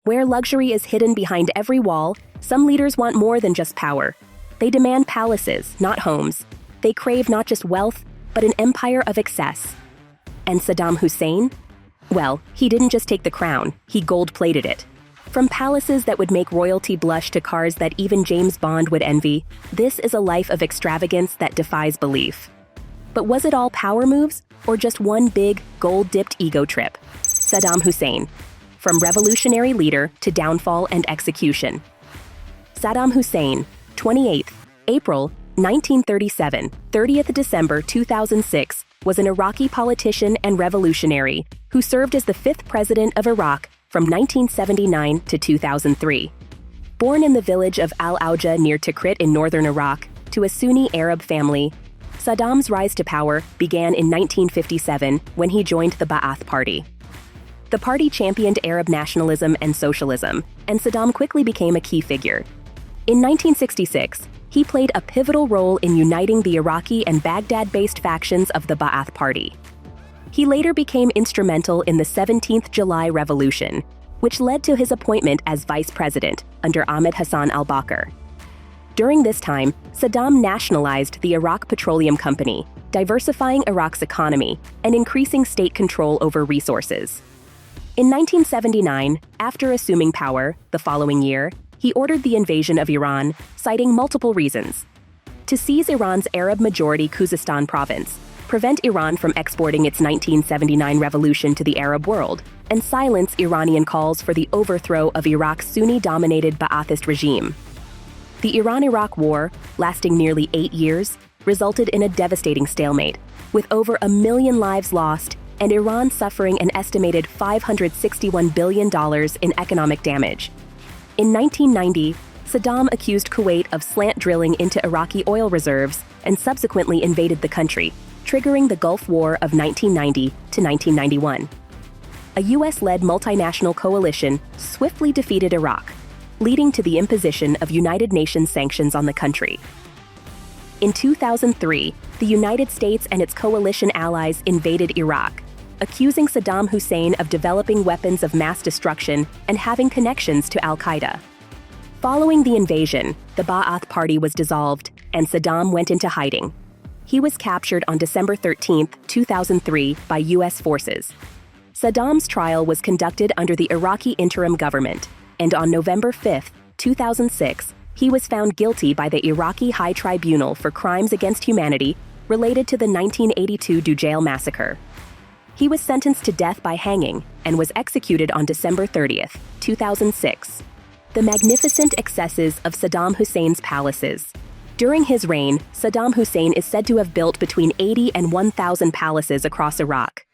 Where luxury is hidden behind every wall, some leaders want more than just power. They demand palaces, not homes. They crave not just wealth, but an empire of excess. And Saddam Hussein? Well, he didn't just take the crown, he gold-plated it. From palaces that would make royalty blush to cars that even James Bond would envy, this is a life of extravagance that defies belief. But was it all power moves, or just one big, gold-dipped ego trip? Saddam Hussein. From revolutionary leader to downfall and execution. Saddam Hussein, 28th April 1937, 30th December 2006, was an Iraqi politician and revolutionary who served as the 5th president of Iraq from 1979 to 2003. Born in the village of Al-Auja near Tikrit in northern Iraq to a Sunni Arab family, Saddam's rise to power began in 1957 when he joined the Ba'ath Party. The party championed Arab nationalism and socialism, and Saddam quickly became a key figure. In 1966, he played a pivotal role in uniting the Iraqi and Baghdad-based factions of the Ba'ath Party. He later became instrumental in the 17th July Revolution, which led to his appointment as vice president under Ahmed Hassan al-Bakr. During this time, Saddam nationalized the Iraq Petroleum Company, diversifying Iraq's economy and increasing state control over resources. In 1979, after assuming power the following year, he ordered the invasion of Iran, citing multiple reasons. To seize Iran's Arab-majority Khuzestan province, prevent Iran from exporting its 1979 revolution to the Arab world, and silence Iranian calls for the overthrow of Iraq's Sunni-dominated Ba'athist regime. The Iran-Iraq War, lasting nearly 8 years, resulted in a devastating stalemate, with over 1 million lives lost and Iran suffering an estimated $561 billion in economic damage. In 1990, Saddam accused Kuwait of slant drilling into Iraqi oil reserves and subsequently invaded the country, triggering the Gulf War of 1990 to 1991. A US-led multinational coalition swiftly defeated Iraq, leading to the imposition of United Nations sanctions on the country. In 2003, the United States and its coalition allies invaded Iraq, accusing Saddam Hussein of developing weapons of mass destruction and having connections to al-Qaeda. Following the invasion, the Ba'ath Party was dissolved, and Saddam went into hiding. He was captured on December 13, 2003, by U.S. forces. Saddam's trial was conducted under the Iraqi interim government, and on November 5, 2006, he was found guilty by the Iraqi High Tribunal for crimes against humanity related to the 1982 Dujail massacre. He was sentenced to death by hanging and was executed on December 30, 2006. The magnificent excesses of Saddam Hussein's palaces. During his reign, Saddam Hussein is said to have built between 80 and 1,000 palaces across Iraq.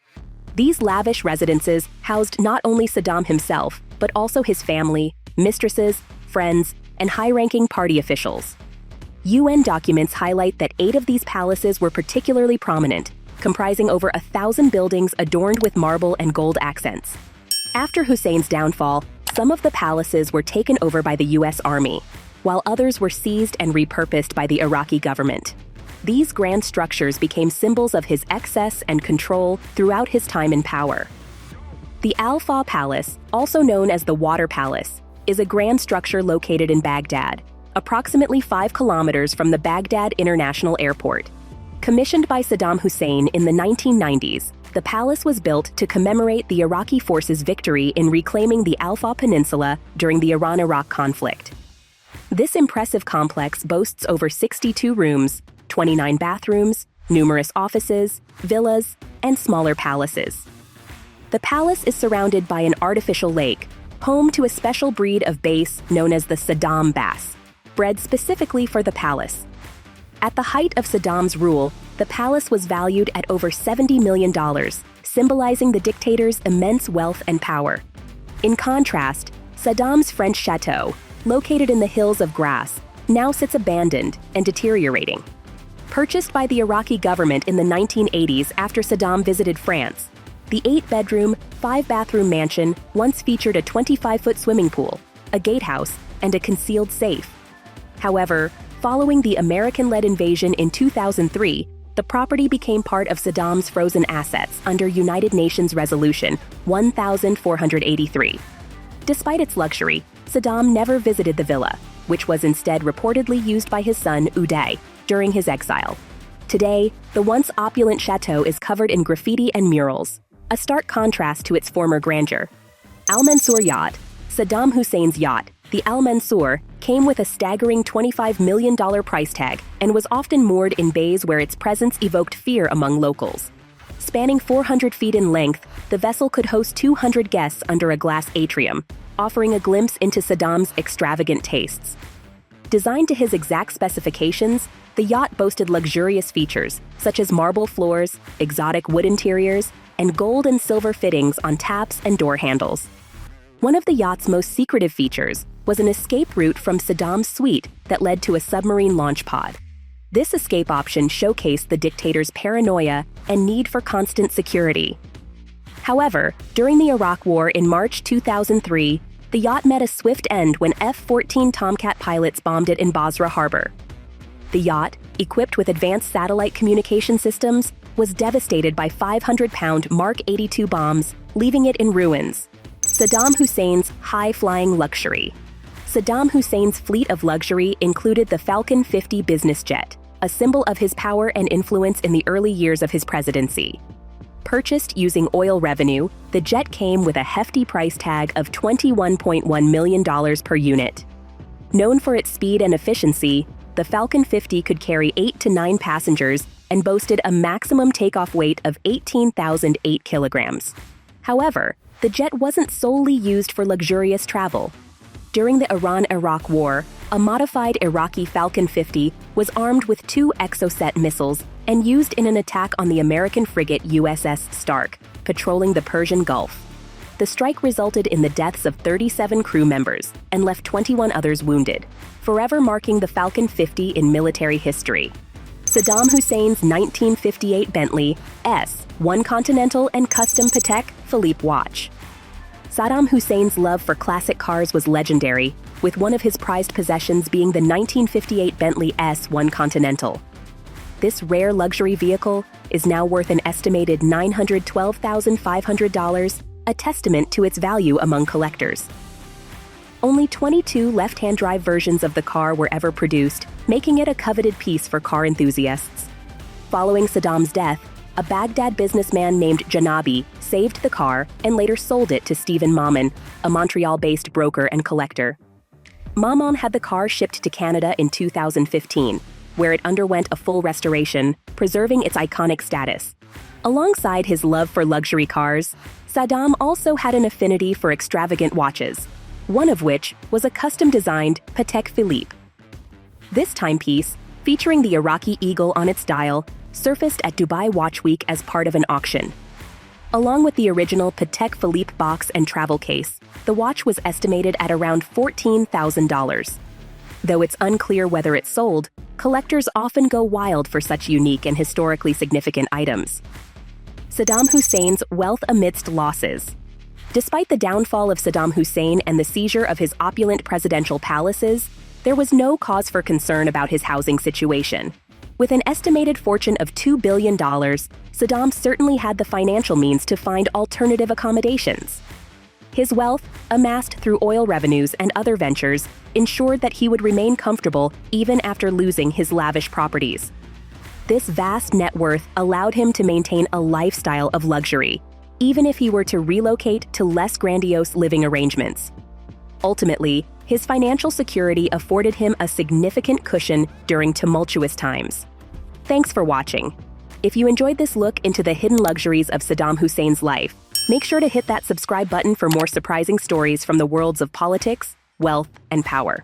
These lavish residences housed not only Saddam himself, but also his family, mistresses, friends, and high-ranking party officials. UN documents highlight that 8 of these palaces were particularly prominent, comprising over 1,000 buildings adorned with marble and gold accents. After Hussein's downfall, some of the palaces were taken over by the U.S. Army, while others were seized and repurposed by the Iraqi government. These grand structures became symbols of his excess and control throughout his time in power. The Al-Fa Palace, also known as the Water Palace, is a grand structure located in Baghdad, approximately 5 kilometers from the Baghdad International Airport. Commissioned by Saddam Hussein in the 1990s, the palace was built to commemorate the Iraqi forces' victory in reclaiming the Al-Fa Peninsula during the Iran-Iraq conflict. This impressive complex boasts over 62 rooms, 29 bathrooms, numerous offices, villas, and smaller palaces. The palace is surrounded by an artificial lake, home to a special breed of bass known as the Saddam bass, bred specifically for the palace. At the height of Saddam's rule, the palace was valued at over $70 million, symbolizing the dictator's immense wealth and power. In contrast, Saddam's French chateau, located in the hills of Grasse, now sits abandoned and deteriorating. Purchased by the Iraqi government in the 1980s after Saddam visited France, the 8-bedroom, 5-bathroom mansion once featured a 25-foot swimming pool, a gatehouse, and a concealed safe. However, following the American-led invasion in 2003, the property became part of Saddam's frozen assets under United Nations Resolution 1483. Despite its luxury, Saddam never visited the villa, which was instead reportedly used by his son Uday during his exile. Today, the once opulent chateau is covered in graffiti and murals, a stark contrast to its former grandeur. Al-Mansour yacht. Saddam Hussein's yacht, the Al-Mansour, came with a staggering $25 million price tag and was often moored in bays where its presence evoked fear among locals. Spanning 400 feet in length, the vessel could host 200 guests under a glass atrium, offering a glimpse into Saddam's extravagant tastes. Designed to his exact specifications, the yacht boasted luxurious features such as marble floors, exotic wood interiors, and gold and silver fittings on taps and door handles. One of the yacht's most secretive features was an escape route from Saddam's suite that led to a submarine launch pod. This escape option showcased the dictator's paranoia and need for constant security. However, during the Iraq War in March 2003, the yacht met a swift end when F-14 Tomcat pilots bombed it in Basra Harbor. The yacht, equipped with advanced satellite communication systems, was devastated by 500-pound Mark 82 bombs, leaving it in ruins. Saddam Hussein's high-flying luxury. Saddam Hussein's fleet of luxury included the Falcon 50 business jet, a symbol of his power and influence in the early years of his presidency. Purchased using oil revenue, the jet came with a hefty price tag of $21.1 million per unit. Known for its speed and efficiency, the Falcon 50 could carry 8 to 9 passengers and boasted a maximum takeoff weight of 18,008 kilograms. However, the jet wasn't solely used for luxurious travel. During the Iran-Iraq War, a modified Iraqi Falcon 50 was armed with 2 Exocet missiles and used in an attack on the American frigate USS Stark, patrolling the Persian Gulf. The strike resulted in the deaths of 37 crew members and left 21 others wounded, forever marking the Falcon 50 in military history. Saddam Hussein's 1958 Bentley S. 1 Continental and Custom Patek Philippe watch. Saddam Hussein's love for classic cars was legendary, with one of his prized possessions being the 1958 Bentley S1 Continental. This rare luxury vehicle is now worth an estimated $912,500, a testament to its value among collectors. Only 22 left-hand drive versions of the car were ever produced, making it a coveted piece for car enthusiasts. Following Saddam's death, a Baghdad businessman named Janabi saved the car and later sold it to Stephen Maman, a Montreal-based broker and collector. Maman had the car shipped to Canada in 2015, where it underwent a full restoration, preserving its iconic status. Alongside his love for luxury cars, Saddam also had an affinity for extravagant watches, one of which was a custom-designed Patek Philippe. This timepiece, featuring the Iraqi eagle on its dial, surfaced at Dubai Watch Week as part of an auction. Along with the original Patek Philippe box and travel case, the watch was estimated at around $14,000. Though it's unclear whether it sold, collectors often go wild for such unique and historically significant items. Saddam Hussein's wealth amidst losses. Despite the downfall of Saddam Hussein and the seizure of his opulent presidential palaces, there was no cause for concern about his housing situation. With an estimated fortune of $2 billion, Saddam certainly had the financial means to find alternative accommodations. His wealth, amassed through oil revenues and other ventures, ensured that he would remain comfortable even after losing his lavish properties. This vast net worth allowed him to maintain a lifestyle of luxury, even if he were to relocate to less grandiose living arrangements. Ultimately, his financial security afforded him a significant cushion during tumultuous times. Thanks for watching. If you enjoyed this look into the hidden luxuries of Saddam Hussein's life, make sure to hit that subscribe button for more surprising stories from the worlds of politics, wealth, and power.